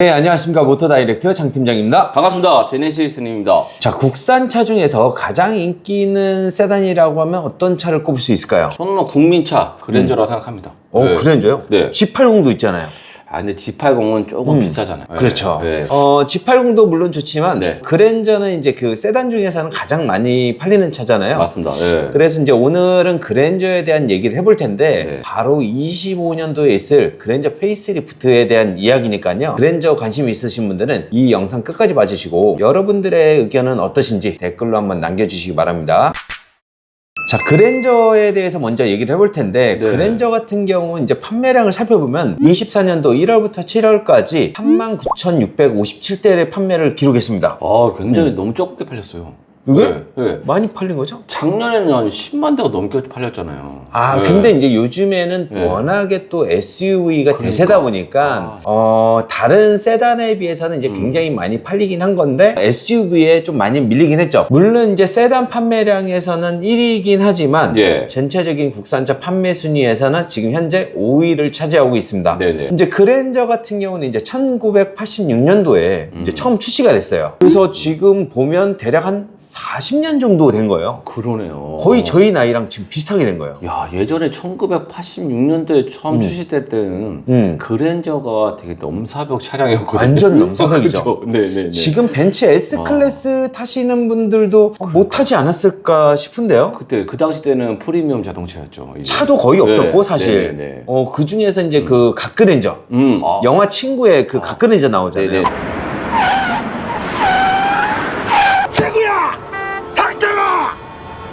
네, 안녕하십니까. 모터다이렉트 장팀장입니다. 반갑습니다. 제네시스님입니다. 자, 국산차 중에서 가장 인기 있는 세단이라고 하면 어떤 차를 꼽을 수 있을까요? 저는 뭐 국민차 그랜저라고 생각합니다. 네. 그랜저요? 네. G80도 있잖아요. 아, 근데 G80은 조금 비싸잖아요. 그렇죠. 네. G80도 물론 좋지만 네. 그랜저는 이제 그 세단 중에서는 가장 많이 팔리는 차잖아요. 맞습니다. 네. 그래서 이제 오늘은 그랜저에 대한 얘기를 해볼 텐데 네. 바로 25년도에 있을 그랜저 페이스리프트에 대한 이야기니까요. 그랜저 관심 있으신 분들은 이 영상 끝까지 봐주시고 여러분들의 의견은 어떠신지 댓글로 한번 남겨주시기 바랍니다. 자, 그랜저에 대해서 먼저 얘기를 해볼 텐데 네. 그랜저 같은 경우 이제 판매량을 살펴보면 24년도 1월부터 7월까지 39,657대의 판매를 기록했습니다. 아, 굉장히 너무 적게 팔렸어요. 왜? 네. 네. 많이 팔린 거죠? 작년에는 한 10만 대가 넘게 팔렸잖아요. 네. 근데 이제 요즘에는 네. 워낙에 또 SUV가 그러니까. 대세다 보니까 다른 세단에 비해서는 이제 굉장히 많이 팔리긴 한 건데 SUV에 좀 많이 밀리긴 했죠. 물론 이제 세단 판매량에서는 1위이긴 하지만 예. 전체적인 국산차 판매 순위에서는 지금 현재 5위를 차지하고 있습니다. 네네. 이제 그랜저 같은 경우는 이제 1986년도에 이제 처음 출시가 됐어요. 그래서 지금 보면 대략 한 40년 정도 된 거예요. 그러네요. 거의 저희 나이랑 지금 비슷하게 된 거예요. 야, 예전에 1986년도에 처음 출시될 때는 그랜저가 되게 넘사벽 차량이었거든요. 완전 넘사벽이죠. 그렇죠. 네네네. 지금 벤츠 S클래스 타시는 분들도 못 타지 않았을까 싶은데요. 그때 그 당시 때는 프리미엄 자동차였죠. 이게. 차도 거의 없었고 네, 사실. 네네. 그 중에서 이제 그 갓그랜저, 아. 영화 친구의 그 갓그랜저 나오잖아요. 네네.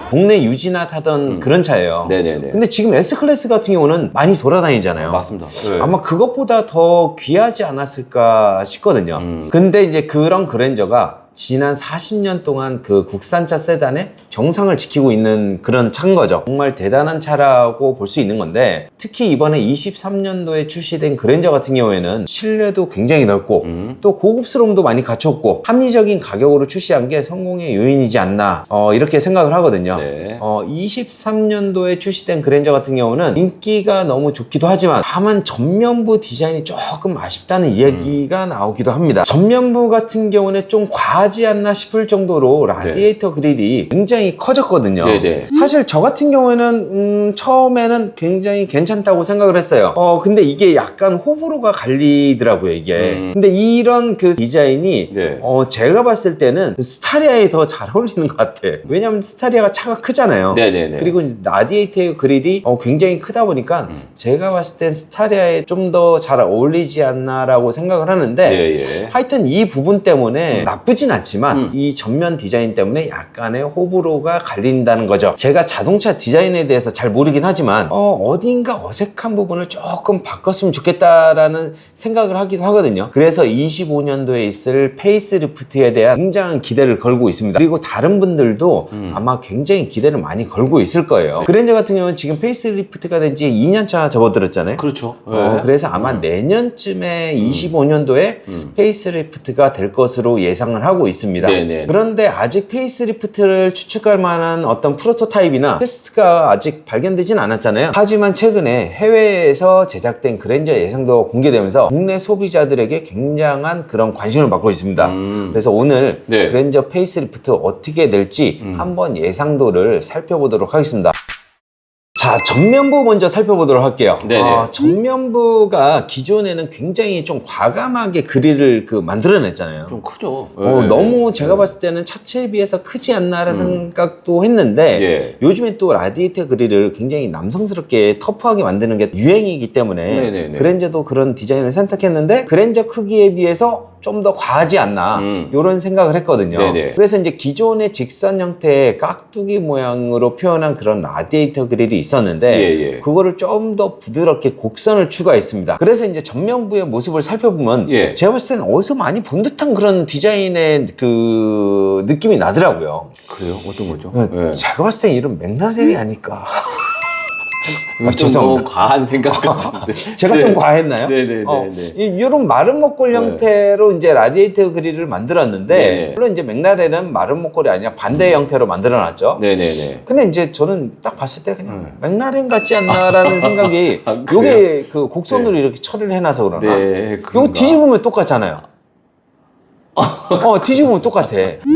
동네 유지나 타던 그런 차예요. 네네네. 근데 지금 S클래스 같은 경우는 많이 돌아다니잖아요. 맞습니다. 네. 아마 그것보다 더 귀하지 않았을까 싶거든요. 근데 이제 그런 그랜저가 지난 40년 동안 그 국산차 세단의 정상을 지키고 있는 그런 차인 거죠. 정말 대단한 차라고 볼 수 있는 건데 특히 이번에 23년도에 출시된 그랜저 같은 경우에는 실내도 굉장히 넓고 또 고급스러움도 많이 갖췄고 합리적인 가격으로 출시한 게 성공의 요인이지 않나 이렇게 생각을 하거든요. 네. 23년도에 출시된 그랜저 같은 경우는 인기가 너무 좋기도 하지만 다만 전면부 디자인이 조금 아쉽다는 이야기가 나오기도 합니다. 전면부 같은 경우는 좀 과하지 않나 싶을 정도로 라디에이터 그릴이 굉장히 커졌거든요. 네네. 사실 저 같은 경우에는 처음에는 굉장히 괜찮다고 생각을 했어요. 근데 이게 약간 호불호가 갈리더라고요, 이게. 근데 이런 그 디자인이 네. 제가 봤을 때는 스타리아에 더 잘 어울리는 것 같아. 왜냐면 스타리아가 차가 크잖아요. 네네네. 그리고 라디에이터 그릴이 굉장히 크다 보니까 제가 봤을 땐 스타리아에 좀 더 잘 어울리지 않나라고 생각을 하는데 예. 하여튼 이 부분 때문에 나쁘진 않지만 이 전면 디자인 때문에 약간의 호불호가 갈린다는 거죠. 제가 자동차 디자인에 대해서 잘 모르긴 하지만 어딘가 어색한 부분을 조금 바꿨으면 좋겠다라는 생각을 하기도 하거든요. 그래서 25년도에 있을 페이스리프트에 대한 굉장한 기대를 걸고 있습니다. 그리고 다른 분들도 아마 굉장히 기대를 많이 걸고 있을 거예요. 그랜저 같은 경우는 지금 페이스리프트가 된 지 2년차 접어들었잖아요. 그렇죠. 그래서 아마 내년쯤에 25년도에 페이스리프트가 될 것으로 예상을 하고 있습니다. 네네. 그런데 아직 페이스리프트를 추측할 만한 어떤 프로토타입이나 테스트가 아직 발견되진 않았잖아요. 하지만 최근에 해외에서 제작된 그랜저 예상도가 공개되면서 국내 소비자들에게 굉장한 그런 관심을 받고 있습니다. 그래서 오늘 네. 그랜저 페이스리프트 어떻게 될지 한번 예상도를 살펴보도록 하겠습니다. 자, 전면부 먼저 살펴보도록 할게요. 네네. 전면부가 기존에는 굉장히 좀 과감하게 그릴을 만들어냈잖아요. 좀 크죠. 너무 제가 봤을 때는 차체에 비해서 크지 않나라는 생각도 했는데 예. 요즘에 또 라디에이터 그릴을 굉장히 남성스럽게 터프하게 만드는 게 유행이기 때문에 네네네. 그랜저도 그런 디자인을 선택했는데 그랜저 크기에 비해서 좀 더 과하지 않나 이런 생각을 했거든요. 네네. 그래서 이제 기존의 직선 형태의 깍두기 모양으로 표현한 그런 라디에이터 그릴이 있었는데 예. 그거를 좀 더 부드럽게 곡선을 추가했습니다. 그래서 이제 전면부의 모습을 살펴보면 예. 제가 봤을 때는 어디서 많이 본 듯한 그런 디자인의 그 느낌이 나더라고요. 그래요? 어떤 거죠? 제가 봤을 때는 이런 맥라렌이 아닐까. 이건 좀 죄송합니다. 너무 과한 생각 같은데. 제가 네. 좀 과했나요? 네네네. 이런 마른 목골 네. 형태로 이제 라디에이터 그릴을 만들었는데 네네. 물론 이제 맥라렌은 마른 목골이 아니라 반대 형태로 만들어놨죠. 네네네. 근데 이제 저는 딱 봤을 때 그냥 맥라렌 같지 않나라는 생각이 아, 그래요? 요게 그 곡선으로 이렇게 처리를 해놔서 그러나 네. 요거 그런가? 뒤집으면 똑같잖아요. 뒤집으면 똑같아.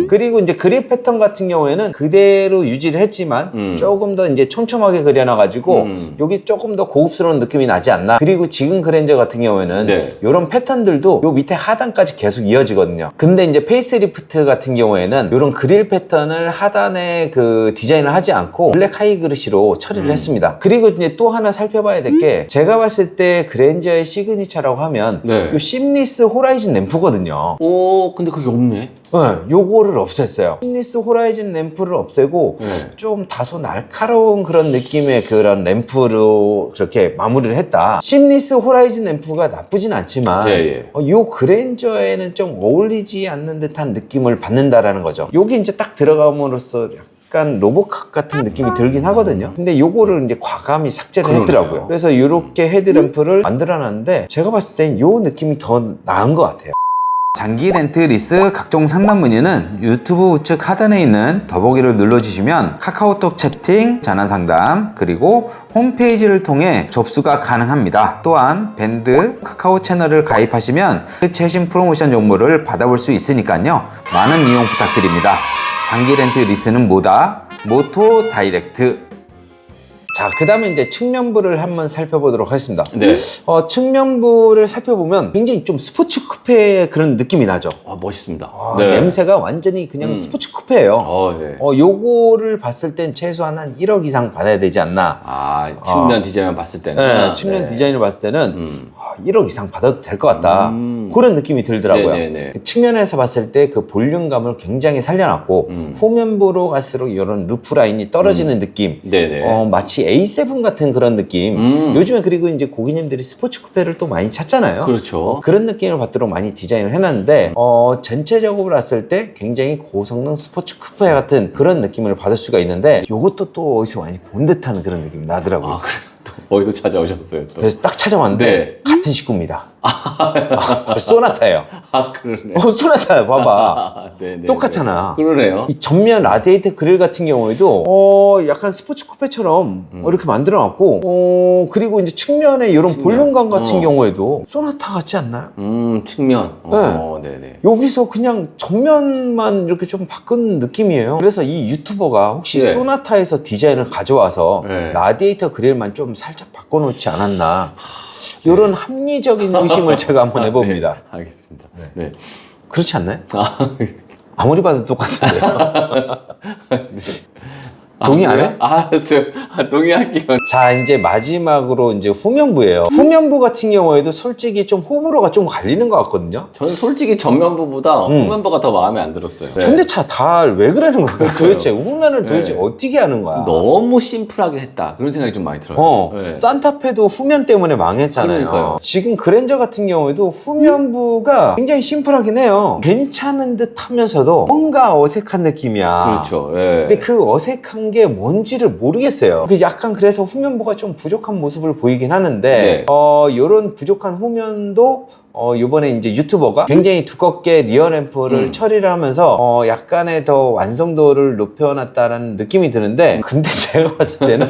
그리고 이제 그릴 패턴 같은 경우에는 그대로 유지를 했지만 조금 더 이제 촘촘하게 그려놔가지고 여기 조금 더 고급스러운 느낌이 나지 않나. 그리고 지금 그랜저 같은 경우에는 네. 이런 패턴들도 요 밑에 하단까지 계속 이어지거든요. 근데 이제 페이스리프트 같은 경우에는 이런 그릴 패턴을 하단에 그 디자인을 하지 않고 블랙 하이 그릇으로 처리를 했습니다. 그리고 이제 또 하나 살펴봐야 될 게 제가 봤을 때 그랜저의 시그니처라고 하면 네. 요 심리스 호라이즌 램프거든요. 오, 근데 그게 없네. 네, 요거를 없앴어요. 심리스 호라이즌 램프를 없애고 네. 좀 다소 날카로운 그런 느낌의 그런 램프로 그렇게 마무리를 했다. 심리스 호라이즌 램프가 나쁘진 않지만 예, 예. 요 그랜저에는 좀 어울리지 않는 듯한 느낌을 받는다라는 거죠. 여기 이제 딱 들어감으로써 약간 로보캅 같은 느낌이 들긴 하거든요. 근데 요거를 이제 과감히 삭제를 그러네요. 했더라고요. 그래서 이렇게 헤드램프를 만들어놨는데 제가 봤을 땐 요 느낌이 더 나은 것 같아요. 장기 렌트 리스 각종 상담 문의는 유튜브 우측 하단에 있는 더보기를 눌러주시면 카카오톡 채팅, 전화 상담, 그리고 홈페이지를 통해 접수가 가능합니다. 또한 밴드 카카오 채널을 가입하시면 최신 프로모션 정보를 받아볼 수 있으니까요. 많은 이용 부탁드립니다. 장기 렌트 리스는 뭐다? 모토 다이렉트. 자, 그 다음에 이제 측면부를 한번 살펴보도록 하겠습니다. 네. 측면부를 살펴보면 굉장히 좀 스포츠 쿠페의 그런 느낌이 나죠. 아, 멋있습니다. 냄새가 완전히 그냥 스포츠 쿠페예요. 네. 요거를 봤을 땐 최소한 한 1억 이상 받아야 되지 않나. 아, 측면 디자인을 봤을 때는. 네, 측면 디자인을 봤을 때는 1억 이상 받아도 될 것 같다. 그런 느낌이 들더라고요. 네네네. 측면에서 봤을 때 그 볼륨감을 굉장히 살려놨고 후면부로 갈수록 이런 루프 라인이 떨어지는 느낌. 네네. 마치 A7 같은 그런 느낌. 요즘에 그리고 이제 고객님들이 스포츠 쿠페를 또 많이 찾잖아요. 그렇죠. 그런 느낌을 받도록 많이 디자인을 해놨는데 전체적으로 봤을 때 굉장히 고성능 스포츠 쿠페 같은 그런 느낌을 받을 수가 있는데 요것도 또 어디서 많이 본 듯한 그런 느낌이 나더라고요. 아, 그래요? 또 어디서 찾아오셨어요, 또? 그래서 딱 찾아왔는데 네. 같은 식구입니다. 소나타예요. 아, 그러네. 소나타예요. 봐봐. 아, 네네. 똑같잖아. 그러네요. 이 전면 라디에이터 그릴 같은 경우에도 약간 스포츠 쿠페처럼 이렇게 만들어놨고 그리고 이제 측면에 이런 볼륨감 같은 경우에도 소나타 같지 않나요? 측면. 네네. 여기서 그냥 전면만 이렇게 좀 바꾼 느낌이에요. 그래서 이 유튜버가 혹시 네. 소나타에서 디자인을 가져와서 네. 라디에이터 그릴만 좀 살짝 바꿔놓지 않았나 이런 합리적인 의심을 제가 한번 해봅니다. 네, 알겠습니다. 네. 그렇지 않나요? 아, 아무리 봐도 똑같은데요. 동의 안 해? 알았어요. 동의할게요. 자, 이제 마지막으로 이제 후면부예요. 후면부 같은 경우에도 솔직히 좀 호불호가 좀 갈리는 것 같거든요. 저는 솔직히 전면부보다 후면부가 더 마음에 안 들었어요. 네. 현대차 다 왜 그러는 거야? 도대체 후면을 도대체 네. 어떻게 하는 거야? 너무 심플하게 했다. 그런 생각이 좀 많이 들어요. 네. 산타페도 후면 때문에 망했잖아요. 그러니까요. 지금 그랜저 같은 경우에도 후면부가 굉장히 심플하긴 해요. 괜찮은 듯 하면서도 뭔가 어색한 느낌이야. 그렇죠. 네. 근데 그 어색한 게 뭔지를 모르겠어요. 약간 그래서 후면부가 좀 부족한 모습을 보이긴 하는데, 네. 요런 부족한 후면도 요번에 이제 유튜버가 굉장히 두껍게 리어 램프를 처리를 하면서 약간의 더 완성도를 높여놨다라는 느낌이 드는데, 근데 제가 봤을 때는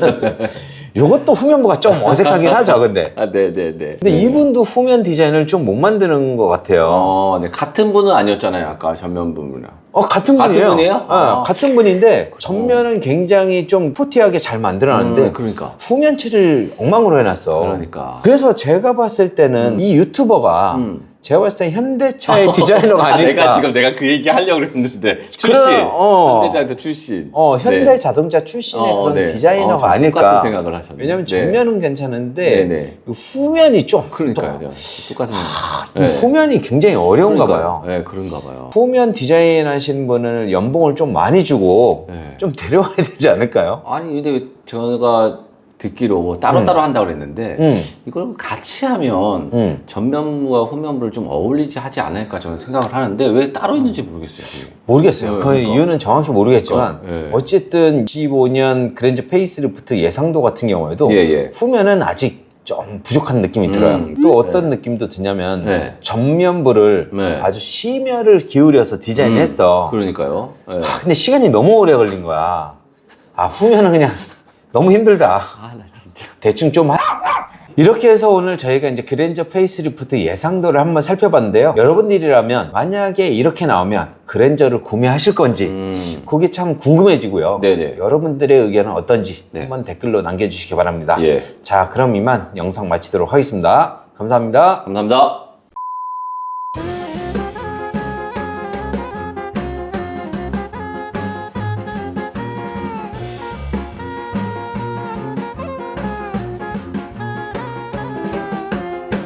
요것도 후면부가 좀 어색하긴 하죠, 근데. 아, 네네네. 근데 이분도 후면 디자인을 좀 못 만드는 것 같아요. 네. 같은 분은 아니었잖아요. 아까 전면부분이랑. 같은 같은 분이에요. 분이에요? 같은 분인데 전면은 굉장히 좀 스포티하게 잘 만들어놨는데 그러니까. 후면체를 엉망으로 해놨어. 그러니까. 그래서 제가 봤을 때는 이 유튜버가 제가 봤을 때 현대차의 디자이너가 아닐까. 내가 그 얘기 하려고 했는데 출신. 현대자동차 출신. 현대 자동차 출신의 그런 디자이너가 아닐까. 똑같은 생각을 하셨네. 왜냐면 전면은 괜찮은데 네네. 후면이 좀 그러니까요. 똑같은 생각. 이 후면이 굉장히 어려운가 봐요. 네, 그런가 봐요. 후면 디자인 하시는 분은 연봉을 좀 많이 주고 네. 좀 데려와야 되지 않을까요? 아니 근데 왜 제가 듣기로 따로따로 한다고 그랬는데 음. 이걸 같이 하면 전면부와 후면부를 좀 어울리지 하지 않을까 저는 생각을 하는데 왜 따로 있는지 모르겠어요. 그게. 모르겠어요. 그 그러니까. 이유는 정확히 모르겠지만 그러니까, 예. 어쨌든 25년 그랜저 페이스리프트 예상도 같은 경우에도 예. 후면은 아직 좀 부족한 느낌이 들어요. 또 어떤 느낌도 드냐면 네. 전면부를 네. 아주 심혈을 기울여서 디자인했어. 그러니까요. 예. 근데 시간이 너무 오래 걸린 거야. 후면은 그냥 너무 힘들다. 아, 나 진짜. 대충 좀 이렇게 해서 오늘 저희가 이제 그랜저 페이스리프트 예상도를 한번 살펴봤는데요. 여러분들이라면 만약에 이렇게 나오면 그랜저를 구매하실 건지 그게 참 궁금해지고요. 네네. 여러분들의 의견은 어떤지 네. 한번 댓글로 남겨주시기 바랍니다. 예. 자, 그럼 이만 영상 마치도록 하겠습니다. 감사합니다. 감사합니다.